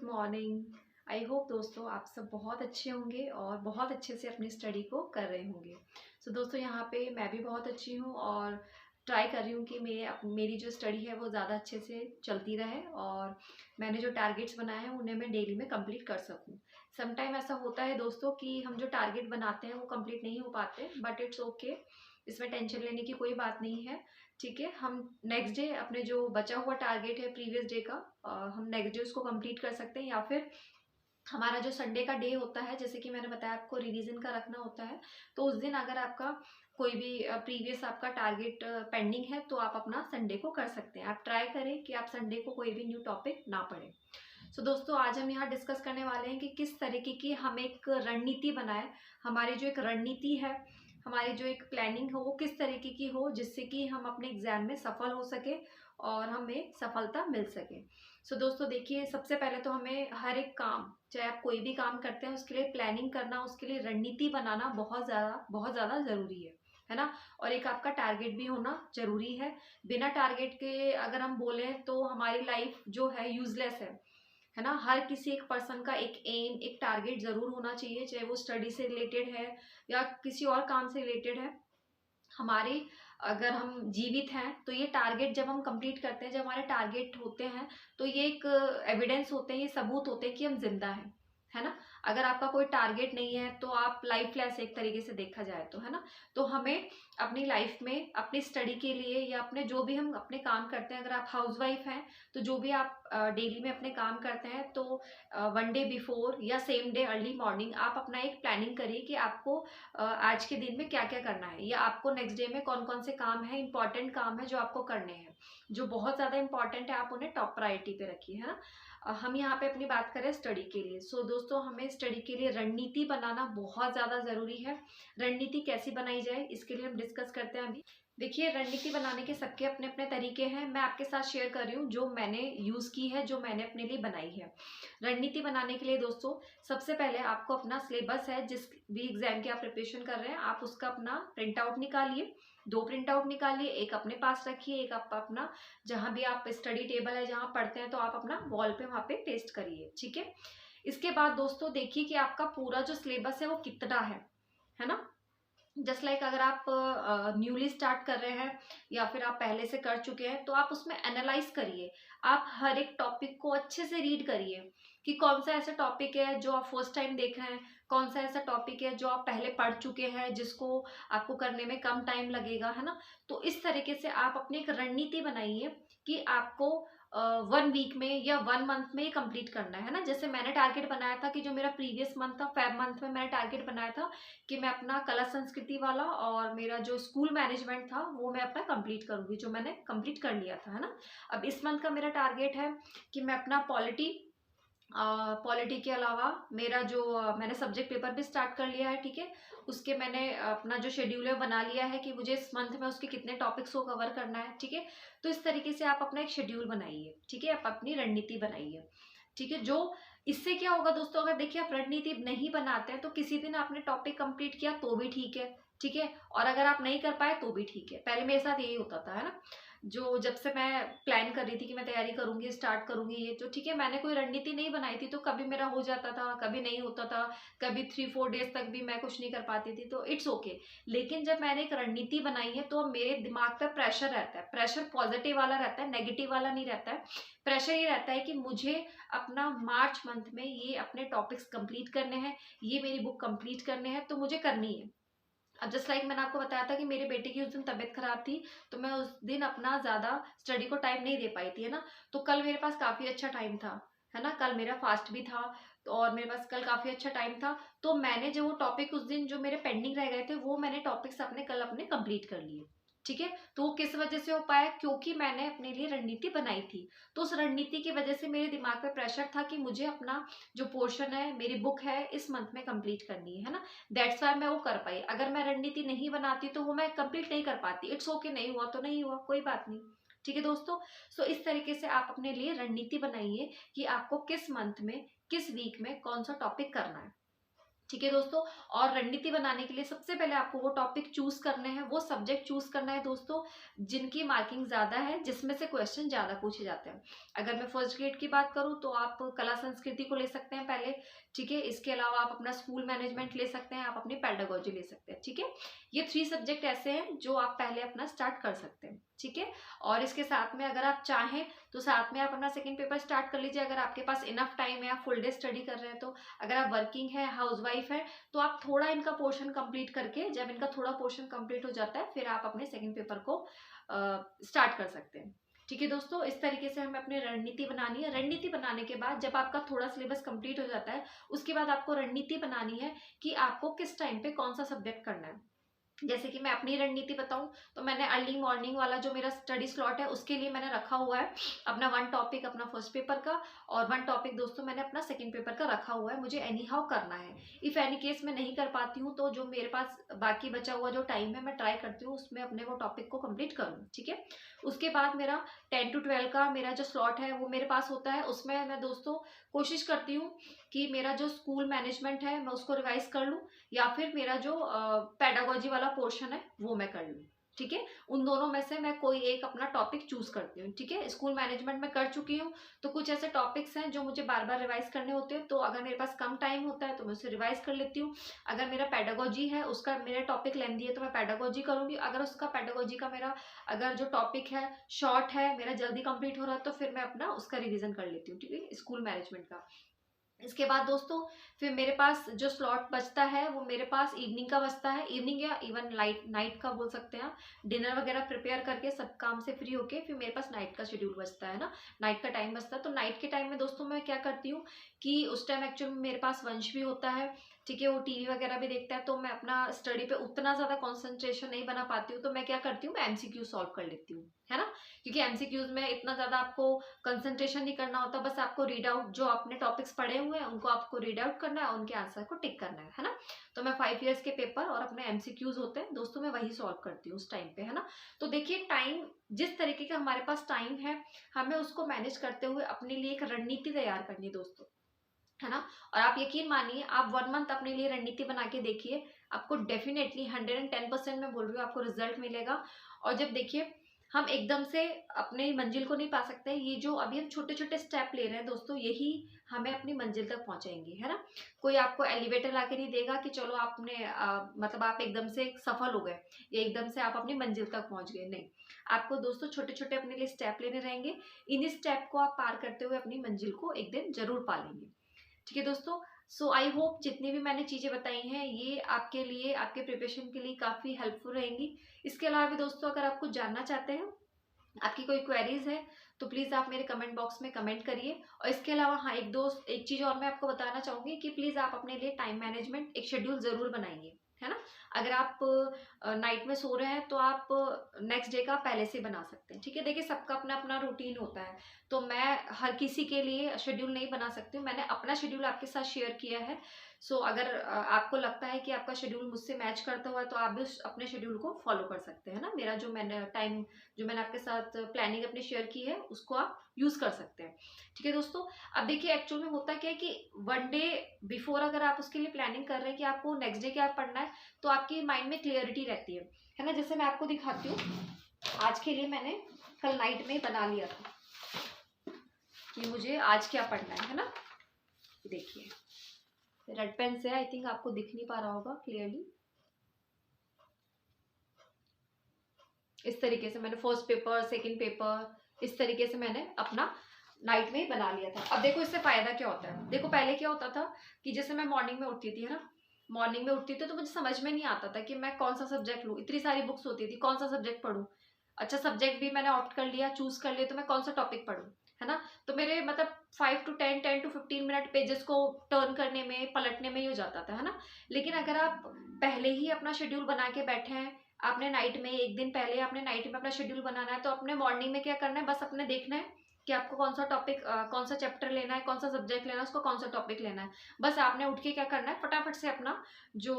Good morning. I hope दोस्तों आप सब बहुत अच्छे होंगे और बहुत अच्छे से अपनी स्टडी को कर रहे होंगे। दोस्तों यहाँ पे मैं भी बहुत अच्छी हूँ और ट्राई कर रही हूँ कि मेरी जो स्टडी है वो ज़्यादा अच्छे से चलती रहे और मैंने जो टारगेट्स बनाए हैं उन्हें मैं डेली में कंप्लीट कर सकूँ। समटाइम ऐसा होता है दोस्तों कि हम जो टारगेट बनाते हैं वो कंप्लीट नहीं हो पाते, बट इट्स ओके, इसमें टेंशन लेने की कोई बात नहीं है। ठीक है, हम नेक्स्ट डे अपने जो बचा हुआ टारगेट है प्रीवियस डे का, हम नेक्स्ट डे उसको कंप्लीट कर सकते हैं, या फिर हमारा जो संडे का डे होता है, जैसे कि मैंने बताया आपको रिवीजन का रखना होता है, तो उस दिन अगर आपका कोई भी प्रीवियस आपका टारगेट पेंडिंग है तो आप अपना संडे को कर सकते हैं। आप ट्राई करें कि आप संडे को कोई भी न्यू टॉपिक ना पढ़ें। दोस्तों आज हम यहाँ डिस्कस करने वाले हैं कि किस तरीके की हम एक रणनीति बनाए। हमारी जो एक रणनीति है, हमारी जो एक प्लानिंग हो, वो किस तरीके की हो जिससे कि हम अपने एग्जाम में सफल हो सके और हमें सफलता मिल सके। दोस्तों देखिए, सबसे पहले तो हमें हर एक काम, चाहे आप कोई भी काम करते हैं, उसके लिए प्लानिंग करना, उसके लिए रणनीति बनाना बहुत ज़्यादा ज़रूरी है ना। और एक आपका टारगेट भी होना जरूरी है। बिना टारगेट के अगर हम बोलें तो हमारी लाइफ जो है यूजलेस है ना। हर किसी एक पर्सन का एक एम, एक टारगेट जरूर होना चाहिए, चाहे वो स्टडी से रिलेटेड है या किसी और काम से रिलेटेड है। हमारे अगर हम जीवित हैं तो ये टारगेट जब हम कंप्लीट करते हैं, जब हमारे टारगेट होते हैं, तो ये एक एविडेंस होते हैं, ये सबूत होते हैं कि हम जिंदा हैं, है ना। अगर आपका कोई टारगेट नहीं है तो आप लाइफलेस, एक तरीके से देखा जाए तो, है ना। तो हमें अपनी लाइफ में अपनी स्टडी के लिए या अपने जो भी हम अपने काम करते हैं, अगर आप हाउसवाइफ हैं तो जो भी आप डेली में अपने काम करते हैं, तो वन डे बिफोर या सेम डे अर्ली मॉर्निंग आप अपना एक प्लानिंग करिए कि आपको आज के दिन में क्या क्या करना है, या आपको नेक्स्ट डे में कौन कौन से काम है, इंपॉर्टेंट काम है जो आपको करने हैं, जो बहुत ज़्यादा इंपॉर्टेंट है, आप उन्हें टॉप प्रायोरिटी पे रखिए, है ना। हम यहाँ पे अपनी बात करें स्टडी के लिए। दोस्तों हमें स्टडी के लिए रणनीति बनाना बहुत ज़्यादा ज़रूरी है। रणनीति कैसी बनाई जाए इसके लिए हम डिस्कस करते हैं अभी। देखिए, रणनीति बनाने के सबके अपने अपने तरीके हैं। मैं आपके साथ शेयर कर रही हूँ जो मैंने यूज़ की है, जो मैंने अपने लिए बनाई है। रणनीति बनाने के लिए दोस्तों सबसे पहले आपको अपना सिलेबस है, जिस भी एग्जाम की आप प्रिपरेशन कर रहे हैं, आप उसका अपना प्रिंट आउट निकालिए। 2 प्रिंट आउट निकालिए, एक अपने पास रखिए, एक आप अपना जहाँ भी आप स्टडी टेबल है जहाँ पढ़ते हैं तो आप अपना वॉल पे वहाँ पे पेस्ट करिए। ठीक है। इसके बाद दोस्तों देखिए कि आपका पूरा जो सिलेबस है वो कितना है ना। जस्ट लाइक अगर आप न्यूली स्टार्ट कर रहे हैं या फिर आप पहले से कर चुके हैं, तो आप उसमें एनालाइज करिए। आप हर एक टॉपिक को अच्छे से रीड करिए कि कौन सा ऐसा टॉपिक है जो आप फर्स्ट टाइम देख रहे हैं, कौन सा ऐसा टॉपिक है जो आप पहले पढ़ चुके हैं, जिसको आपको करने में कम टाइम लगेगा, है ना। तो इस तरीके से आप अपनी एक रणनीति बनाइए कि आपको 1 वीक में या 1 मंथ में ये कंप्लीट करना है ना। जैसे मैंने टारगेट बनाया था कि जो मेरा प्रीवियस मंथ था, फेब मंथ में मैंने टारगेट बनाया था कि मैं अपना कला संस्कृति वाला और मेरा जो स्कूल मैनेजमेंट था वो मैं अपना कंप्लीट करूंगी, जो मैंने कंप्लीट कर लिया था, है ना। अब इस मंथ का मेरा टारगेट है कि मैं अपना पॉलिटी के अलावा मेरा जो मैंने सब्जेक्ट पेपर भी स्टार्ट कर लिया है, ठीक है। उसके मैंने अपना जो शेड्यूल है बना लिया है कि मुझे इस मंथ में उसके कितने टॉपिक्स को कवर करना है, ठीक है। तो इस तरीके से आप अपना एक शेड्यूल बनाइए, ठीक है, आप अपनी रणनीति बनाइए, ठीक है। जो इससे क्या होगा दोस्तों, अगर देखिए आप रणनीति नहीं बनाते हैं तो किसी दिन आपने टॉपिक कंप्लीट किया तो भी ठीक है, ठीक है, और अगर आप नहीं कर पाए तो भी ठीक है। पहले मेरे साथ यही होता था, है ना। जो जब से मैं प्लान कर रही थी कि मैं तैयारी करूंगी, स्टार्ट करूंगी ये, तो ठीक है, मैंने कोई रणनीति नहीं बनाई थी तो कभी मेरा हो जाता था, कभी नहीं होता था, कभी 3-4 डेज तक भी मैं कुछ नहीं कर पाती थी, तो इट्स ओके। लेकिन जब मैंने एक रणनीति बनाई है तो मेरे दिमाग पर प्रेशर रहता है, प्रेशर पॉजिटिव वाला रहता है, नेगेटिव वाला नहीं रहता है। प्रेशर ये रहता है कि मुझे अपना मार्च मंथ में ये अपने टॉपिक्स कंप्लीट करने हैं, ये मेरी बुक कंप्लीट करने हैं, तो मुझे करनी है। अब जस्ट लाइक मैंने आपको बताया था कि मेरे बेटे की उस दिन तबीयत खराब थी, तो मैं उस दिन अपना ज़्यादा स्टडी को टाइम नहीं दे पाई थी, है ना। तो कल मेरे पास काफ़ी अच्छा टाइम था, है ना, कल मेरा फास्ट भी था, तो और मेरे पास कल काफ़ी अच्छा टाइम था, तो मैंने जो वो टॉपिक उस दिन जो मेरे पेंडिंग रह गए थे वो मैंने टॉपिक्स अपने कल अपने कंप्लीट कर लिए, ठीक है। तो वो किस वजह से हो पाया, क्योंकि मैंने अपने लिए रणनीति बनाई थी। तो उस रणनीति की वजह से मेरे दिमाग पे प्रेशर था कि मुझे अपना जो पोर्शन है, मेरी बुक है, इस मंथ में कंप्लीट करनी है ना। दैट्स वाई मैं वो कर पाई। अगर मैं रणनीति नहीं बनाती तो वो मैं कंप्लीट नहीं कर पाती। इट्स ओके, नहीं हुआ तो नहीं हुआ, कोई बात नहीं, ठीक है दोस्तों। इस तरीके से आप अपने लिए रणनीति बनाइए कि आपको किस मंथ में, किस वीक में कौन सा टॉपिक करना है, ठीक है दोस्तों। और रणनीति बनाने के लिए सबसे पहले आपको वो टॉपिक चूज करने हैं, वो सब्जेक्ट चूज करना है दोस्तों जिनकी मार्किंग ज्यादा है, जिसमें से क्वेश्चन ज्यादा पूछे जाते हैं। अगर मैं फर्स्ट ग्रेड की बात करूं तो आप कला संस्कृति को ले सकते हैं पहले। ठीक है, इसके अलावा आप अपना स्कूल मैनेजमेंट ले सकते हैं, आप अपनी पेडागोजी ले सकते हैं। ठीक है, ये 3 सब्जेक्ट ऐसे हैं जो आप पहले अपना स्टार्ट कर सकते हैं। ठीक है, और इसके साथ में अगर आप चाहें तो साथ में आप अपना सेकंड पेपर स्टार्ट कर लीजिए, अगर आपके पास इनफ टाइम है, आप फुल डे स्टडी कर रहे हैं तो। अगर आप वर्किंग है, हाउसवाइफ है, तो आप थोड़ा इनका पोर्शन कंप्लीट करके, जब इनका थोड़ा पोर्शन कंप्लीट हो जाता है, फिर आप अपने सेकंड पेपर को स्टार्ट कर सकते हैं। ठीक है दोस्तों, इस तरीके से हमें अपनी रणनीति बनानी है। रणनीति बनाने के बाद जब आपका थोड़ा सिलेबस कंप्लीट हो जाता है, उसके बाद आपको रणनीति बनानी है कि आपको किस टाइम पे कौन सा सब्जेक्ट करना है। जैसे कि मैं अपनी रणनीति बताऊं तो मैंने अर्ली मॉर्निंग वाला जो मेरा स्टडी स्लॉट है उसके लिए मैंने रखा हुआ है अपना 1 टॉपिक अपना फर्स्ट पेपर का, और 1 टॉपिक दोस्तों मैंने अपना सेकंड पेपर का रखा हुआ है। मुझे एनी हाउ करना है। इफ एनी केस मैं नहीं कर पाती हूँ तो जो मेरे पास बाकी बचा हुआ जो टाइम है मैं ट्राई करती हूँ उसमें अपने वो टॉपिक को कंप्लीट करूँ। ठीक है, उसके बाद मेरा 10 to 12 का मेरा जो स्लॉट है वो मेरे पास होता है। उसमें मैं दोस्तों कोशिश करती हूँ कि मेरा जो स्कूल मैनेजमेंट है मैं उसको रिवाइज कर लूँ, या फिर मेरा जो पेडागोजी वाला पोर्शन है वो मैं कर लूँ। ठीक है, उन दोनों में से मैं कोई एक अपना टॉपिक चूज करती हूँ। ठीक है, स्कूल मैनेजमेंट में कर चुकी हूँ तो कुछ ऐसे टॉपिक्स हैं जो मुझे बार बार रिवाइज करने होते हैं, तो अगर मेरे पास कम टाइम होता है तो मैं उसे रिवाइज कर लेती हूँ। अगर मेरा पेडागोजी है, उसका मेरा टॉपिक लेंदी है तो मैं पेडागोजी करूंगी। अगर उसका पेडागोजी का मेरा अगर जो टॉपिक है शॉर्ट है, मेरा जल्दी कंप्लीट हो रहा है, तो फिर मैं अपना उसका रिविजन कर लेती हूँ। ठीक है, स्कूल मैनेजमेंट का। इसके बाद दोस्तों फिर मेरे पास जो स्लॉट बचता है वो मेरे पास इवनिंग का बचता है। इवनिंग या इवन लाइट नाइट का बोल सकते हैं आप। डिनर वगैरह प्रिपेयर करके सब काम से फ्री होके फिर मेरे पास नाइट का शेड्यूल बचता है ना, नाइट का टाइम बचता है। तो नाइट के टाइम में दोस्तों मैं क्या करती हूँ कि उस टाइम एक्चुअली मेरे पास वंश भी होता है। ठीक है, वो टीवी वगैरह भी देखता है, तो मैं अपना स्टडी पे उतना ज्यादा कॉन्सेंट्रेशन नहीं बना पाती हूँ, तो मैं क्या करती हूँ मैं एमसीक्यू सॉल्व कर लेती हूँ, है ना। क्योंकि एमसीक्यूज में इतना ज्यादा आपको कंसंट्रेशन नहीं करना होता, बस आपको रीड आउट जो आपने टॉपिक्स पढ़े हुए हैं उनको आपको रीड आउट करना है, उनके आंसर को टिक करना है ना। तो मैं 5 ईयर्स के पेपर और अपने एमसीक्यूज होते हैं दोस्तों मैं वही सॉल्व करती हूँ उस टाइम पे, है ना। तो देखिए टाइम, जिस तरीके का हमारे पास टाइम है हमें उसको मैनेज करते हुए अपने लिए एक रणनीति तैयार करनी है दोस्तों, है ना। और आप यकीन मानिए आप 1 मंथ अपने लिए रणनीति बना के देखिए, आपको डेफिनेटली 110% मैं बोल रही हूँ आपको रिजल्ट मिलेगा। और जब देखिए हम एकदम से अपने मंजिल को नहीं पा सकते, ये जो अभी हम छोटे छोटे स्टेप ले रहे हैं दोस्तों यही हमें अपनी मंजिल तक पहुंचाएंगे, है ना। कोई आपको एलिवेटर लाके नहीं देगा कि चलो आपने मतलब आप एकदम से सफल हो गए या एकदम से आप अपनी मंजिल तक पहुंच गए, नहीं। आपको दोस्तों छोटे छोटे अपने लिए स्टेप लेने रहेंगे, इन्हीं स्टेप को आप पार करते हुए अपनी मंजिल को एक दिन जरूर पा लेंगे। ठीक है दोस्तों, सो आई होप जितनी भी मैंने चीज़ें बताई हैं ये आपके लिए आपके प्रिपरेशन के लिए काफ़ी हेल्पफुल रहेंगी। इसके अलावा भी दोस्तों अगर आप कुछ जानना चाहते हैं, आपकी कोई क्वेरीज है तो प्लीज़ आप मेरे कमेंट बॉक्स में कमेंट करिए। और इसके अलावा हाँ एक चीज़ और मैं आपको बताना चाहूँगी कि प्लीज़ आप अपने लिए टाइम मैनेजमेंट एक शेड्यूल ज़रूर बनाइए, है ना। अगर आप नाइट में सो रहे हैं तो आप नेक्स्ट डे का पहले से बना सकते हैं। ठीक है, देखिए सबका अपना अपना रूटीन होता है, तो मैं हर किसी के लिए शेड्यूल नहीं बना सकती हूँ, मैंने अपना शेड्यूल आपके साथ शेयर किया है। सो अगर आपको लगता है कि आपका शेड्यूल मुझसे मैच करता हुआ है तो आप भी अपने शेड्यूल को फॉलो कर सकते हैं ना। मेरा जो मैंने टाइम जो मैंने आपके साथ प्लानिंग अपनी शेयर की है उसको आप यूज कर सकते हैं। ठीक है दोस्तों, अब देखिए एक्चुअल में होता क्या है कि 1 डे बिफोर अगर आप उसके लिए प्लानिंग कर रहे हैं कि आपको नेक्स्ट डे क्या पढ़ना है तो आपके माइंड में क्लियरिटी रहती है ना। जैसे मैं आपको दिखाती हूँ, आज के लिए मैंने कल नाइट में बना लिया था कि मुझे आज क्या पढ़ना है ना। देखिए रेड पेन से आई थिंक आपको दिख नहीं पा रहा होगा क्लियरली, इस तरीके से मैंने फर्स्ट पेपर सेकंड पेपर इस तरीके से मैंने अपना नाइट में बना लिया था। अब देखो इससे फायदा क्या होता है, देखो पहले क्या होता था कि जैसे मैं मॉर्निंग में उठती थी, है ना, मॉर्निंग में उठती थी तो मुझे समझ में नहीं आता था कि मैं कौन सा सब्जेक्ट लूँ, इतनी सारी बुक्स होती थी कौन सा सब्जेक्ट पढूं। अच्छा सब्जेक्ट भी मैंने ऑप्ट कर लिया, चूज कर लिया, तो मैं कौन सा टॉपिक पढूं, है ना। तो मेरे मतलब 5 to 10 10 to 15 मिनट पेजेस को टर्न करने में पलटने में ही हो जाता था, है ना। लेकिन अगर आप पहले ही अपना शेड्यूल बना के बैठे हैं, आपने नाइट में एक दिन पहले आपने नाइट में अपना शेड्यूल बनाना है, तो अपने मॉर्निंग में क्या करना है, बस अपने देखना है कि आपको कौन सा टॉपिक कौन सा चैप्टर लेना है, कौन सा सब्जेक्ट लेना है, उसको कौन सा टॉपिक लेना है। बस आपने उठ के क्या करना है, फटाफट से अपना जो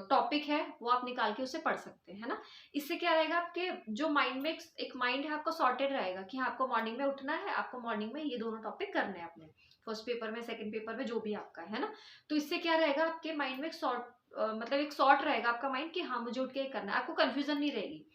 टॉपिक है वो आप निकाल के उसे पढ़ सकते हैं, है ना। इससे क्या रहेगा, आपके जो माइंड में एक माइंड है आपको सॉर्टेड रहेगा कि हाँ आपको मॉर्निंग में उठना है, आपको मॉर्निंग में ये दोनों टॉपिक करने हैं अपने। फर्स्ट पेपर में, सेकंड पेपर में, जो भी आपका है ना। तो इससे क्या रहेगा, आपके माइंड में एक मतलब एक शॉर्ट रहेगा आपका माइंड कि हाँ मुझे उठ के ये करना है, आपको कंफ्यूजन नहीं रहेगी,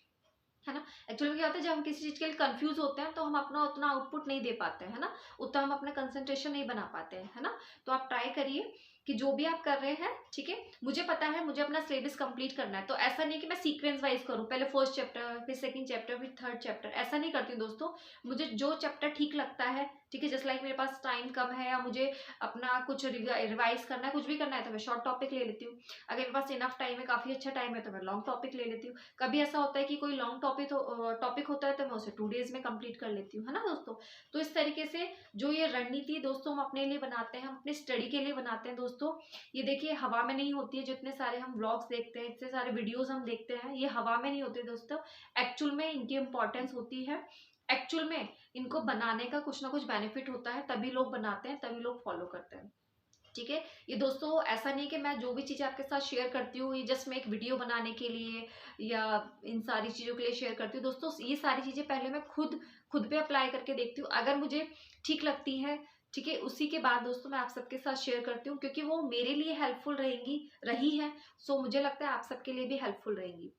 है ना। एक्चुअली में क्या होता है, जब हम किसी चीज के लिए कंफ्यूज होते हैं तो हम अपना उतना आउटपुट नहीं दे पाते हैं, है ना, उतना हम अपना कंसंट्रेशन नहीं बना पाते हैं, है ना। तो आप ट्राई करिए कि जो भी आप कर रहे हैं, ठीक है, मुझे पता है मुझे अपना सिलेबस कंप्लीट करना है, तो ऐसा नहीं कि मैं सीक्वेंस वाइज करूं, पहले फर्स्ट चैप्टर, फिर सेकंड चैप्टर, फिर थर्ड चैप्टर, ऐसा नहीं करती हूँ दोस्तों। मुझे जो चैप्टर ठीक लगता है, ठीक है, जस्ट लाइक मेरे पास टाइम कम है या मुझे अपना कुछ रिवाइज करना है, कुछ भी करना है, तो मैं शॉर्ट टॉपिक ले लेती हूँ। अगर मेरे पास इनफ टाइम है, काफी अच्छा टाइम है, तो मैं लॉन्ग टॉपिक ले लेती हूँ। कभी ऐसा होता है कि कोई लॉन्ग टॉपिक होता है तो मैं उसे 2 days में कंप्लीट कर लेती हूँ, है ना दोस्तों। तो इस तरीके से जो ये रणनीति दोस्तों हम अपने लिए बनाते हैं, हम अपने स्टडी के लिए बनाते हैं दोस्तों, ये देखिए हवा में नहीं होती है। जितने सारे हम ब्लॉग्स देखते हैं, इतने सारे वीडियोस हम देखते हैं, ये हवा में नहीं होते दोस्तों। एक्चुअल में इनकी इंपॉर्टेंस होती है, एक्चुअल में इनको बनाने का कुछ ना कुछ बेनिफिट होता है, तभी लोग बनाते हैं, तभी लोग फॉलो करते हैं, ठीक है। ये दोस्तों ऐसा नहीं कि मैं जो भी चीज़ें आपके साथ शेयर करती हूँ ये जस्ट मैं एक वीडियो बनाने के लिए या इन सारी चीज़ों के लिए शेयर करती हूँ दोस्तों। ये सारी चीज़ें पहले मैं खुद पे अप्लाई करके देखती हूँ, अगर मुझे ठीक लगती है, ठीक है, उसी के बाद दोस्तों मैं आप सबके साथ शेयर करती हूँ, क्योंकि वो मेरे लिए हेल्पफुल रही है। सो मुझे लगता है आप सबके लिए भी हेल्पफुल रहेंगी,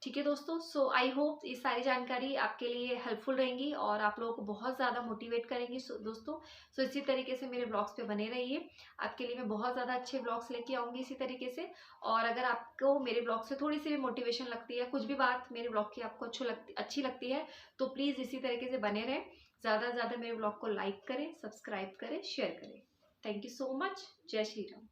ठीक है दोस्तों। सो आई होप ये सारी जानकारी आपके लिए हेल्पफुल रहेंगी और आप लोगों को बहुत ज़्यादा मोटिवेट करेंगी दोस्तों। सो इसी तरीके से मेरे ब्लॉग्स पे बने रहिए, आपके लिए मैं बहुत ज़्यादा अच्छे ब्लॉग्स लेके आऊँगी इसी तरीके से। और अगर आपको मेरे ब्लॉग से थोड़ी सी भी मोटिवेशन लगती है, कुछ भी बात मेरे ब्लॉग की आपको अच्छी लगती है, तो प्लीज़ इसी तरीके से बने रहें। ज़्यादा से ज़्यादा मेरे ब्लॉग को लाइक करें, सब्सक्राइब करें, शेयर करें। Thank you so much. जय श्री राम।